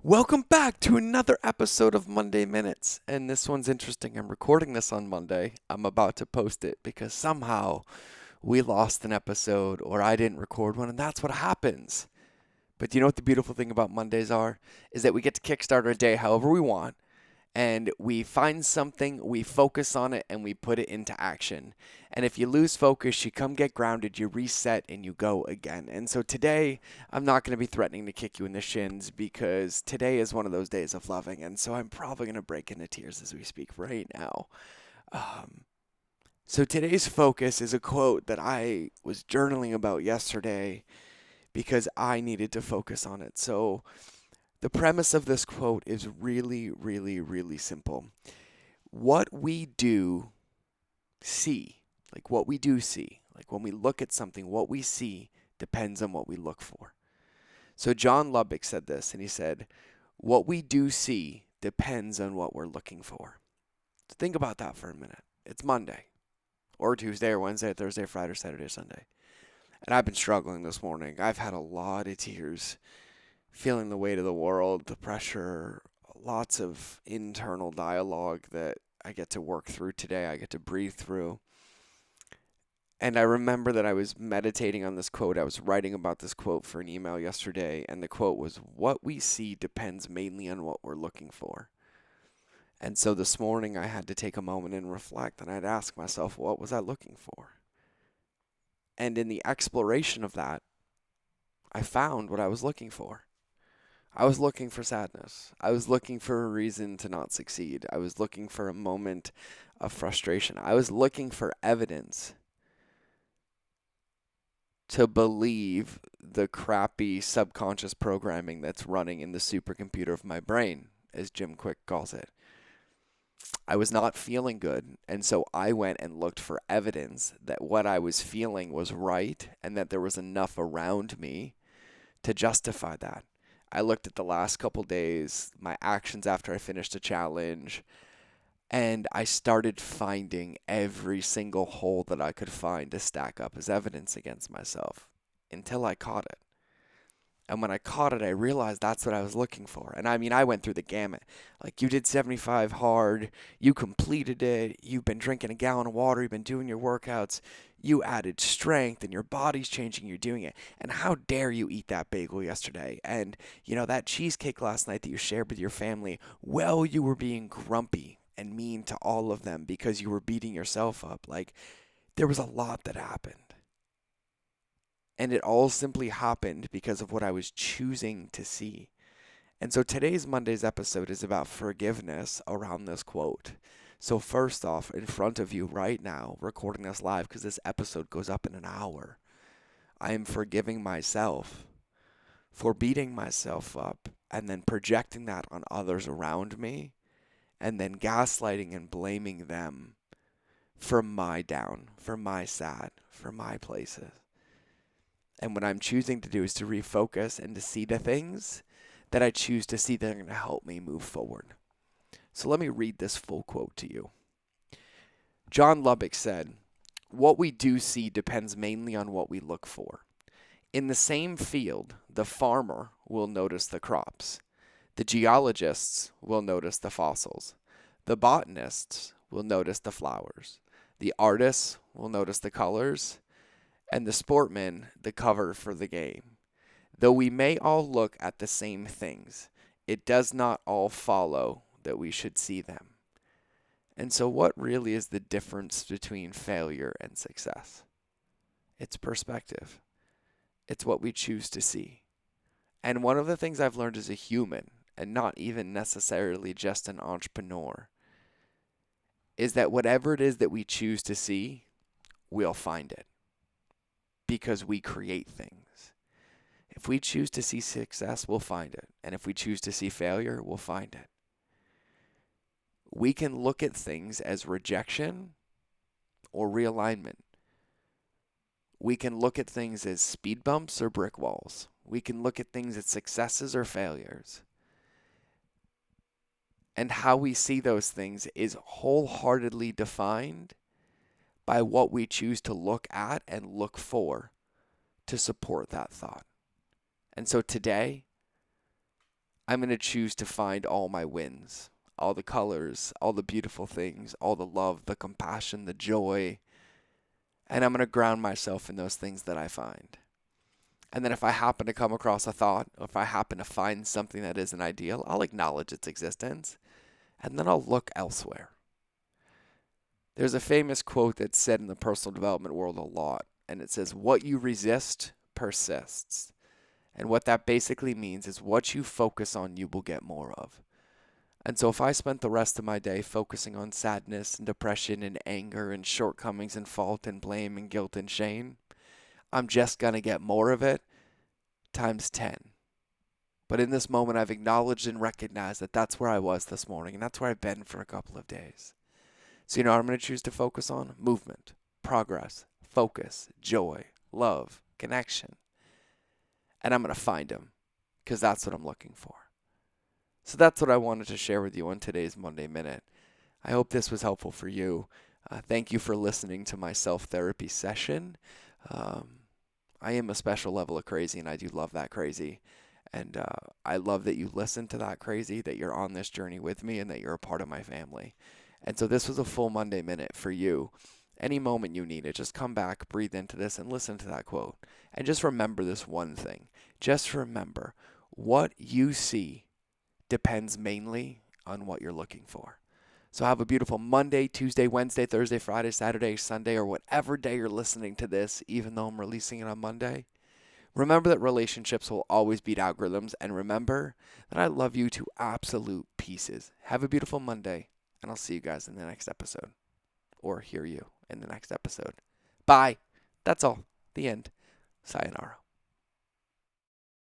Welcome back to another episode of Monday Minutes. And this one's interesting. I'm recording this on Monday. I'm about to post it because somehow we lost an episode or I didn't record one, and that's what happens. But do you know what the beautiful thing about Mondays are? Is that we get to kickstart our day however we want, and we find something, we focus on it, and we put it into action. And if you lose focus, you come get grounded, you reset, and you go again. And so today, I'm not going to be threatening to kick you in the shins because today is one of those days of loving. And so I'm probably going to break into tears as we speak right now. Um, so today's focus is a quote that I was journaling about yesterday because I needed to focus on it. So the premise of this quote is really, really, really simple. What we do see, what we do see, like when we look at something, what we see depends on what we look for. So John Lubbock said this, and he said, what we do see depends on what we're looking for. So think about that for a minute. It's Monday, or Tuesday, or Wednesday, or Thursday, or Friday, or Saturday, or Sunday. And I've been struggling this morning. I've had a lot of tears, feeling the weight of the world, the pressure, lots of internal dialogue that I get to work through today, I get to breathe through. And I remember that I was meditating on this quote. I was writing about this quote for an email yesterday, and the quote was, what we see depends mainly on what we're looking for. And so this morning I had to take a moment and reflect, and I'd ask myself, what was I looking for? And in the exploration of that, I found what I was looking for. I was looking for sadness. I was looking for a reason to not succeed. I was looking for a moment of frustration. I was looking for evidence to believe the crappy subconscious programming that's running in the supercomputer of my brain, as Jim Quick calls it. I was not feeling good, and so I went and looked for evidence that what I was feeling was right and that there was enough around me to justify that. I looked at the last couple days, my actions after I finished a challenge, and I started finding every single hole that I could find to stack up as evidence against myself until I caught it. And when I caught it, I realized that's what I was looking for. And I mean, I went through the gamut. Like, you did 75 hard, you completed it, you've been drinking a gallon of water, you've been doing your workouts, you added strength, and your body's changing, you're doing it. And how dare you eat that bagel yesterday? And, that cheesecake last night that you shared with your family, well, you were being grumpy and mean to all of them because you were beating yourself up. Like, there was a lot that happened. And it all simply happened because of what I was choosing to see. And so today's Monday's episode is about forgiveness around this quote. So first off, in front of you right now, recording this live because this episode goes up in an hour, I am forgiving myself for beating myself up and then projecting that on others around me and then gaslighting and blaming them for my down, for my sad, for my places. And what I'm choosing to do is to refocus and to see the things that I choose to see that are going to help me move forward. So let me read this full quote to you. John Lubbock said, what we do see depends mainly on what we look for. In the same field, the farmer will notice the crops. The geologists will notice the fossils. The botanists will notice the flowers. The artists will notice the colors. And the sportsman the cover for the game. Though we may all look at the same things, it does not all follow that we should see them. And so what really is the difference between failure and success? It's perspective. It's what we choose to see. And one of the things I've learned as a human, and not even necessarily just an entrepreneur, is that whatever it is that we choose to see, we'll find it. Because we create things. If we choose to see success, we'll find it. And if we choose to see failure, we'll find it. We can look at things as rejection or realignment. We can look at things as speed bumps or brick walls. We can look at things as successes or failures. And how we see those things is wholeheartedly defined by what we choose to look at and look for to support that thought. And so today, I'm going to choose to find all my wins, all the colors, all the beautiful things, all the love, the compassion, the joy. And I'm going to ground myself in those things that I find. And then if I happen to come across a thought, or if I happen to find something that isn't ideal, I'll acknowledge its existence, and then I'll look elsewhere. There's a famous quote that's said in the personal development world a lot, and it says, "What you resist persists." And what that basically means is what you focus on, you will get more of. And so if I spent the rest of my day focusing on sadness and depression and anger and shortcomings and fault and blame and guilt and shame, I'm just going to get more of it times 10. But in this moment, I've acknowledged and recognized that that's where I was this morning, and that's where I've been for a couple of days. So you know what I'm going to choose to focus on? Movement, progress, focus, joy, love, connection. And I'm going to find them because that's what I'm looking for. So that's what I wanted to share with you on today's Monday Minute. I hope this was helpful for you. Thank you for listening to my self-therapy session. I am a special level of crazy, and I do love that crazy. And I love that you listen to that crazy, that you're on this journey with me, and that you're a part of my family. And so this was a full Monday Minute for you. Any moment you need it, just come back, breathe into this, and listen to that quote. And just remember this one thing. Just remember, what you see depends mainly on what you're looking for. So have a beautiful Monday, Tuesday, Wednesday, Thursday, Friday, Saturday, Sunday, or whatever day you're listening to this, even though I'm releasing it on Monday. Remember that relationships will always beat algorithms, and remember that I love you to absolute pieces. Have a beautiful Monday, and I'll see you guys in the next episode, or hear you in the next episode. Bye. That's all. The end. Sayonara.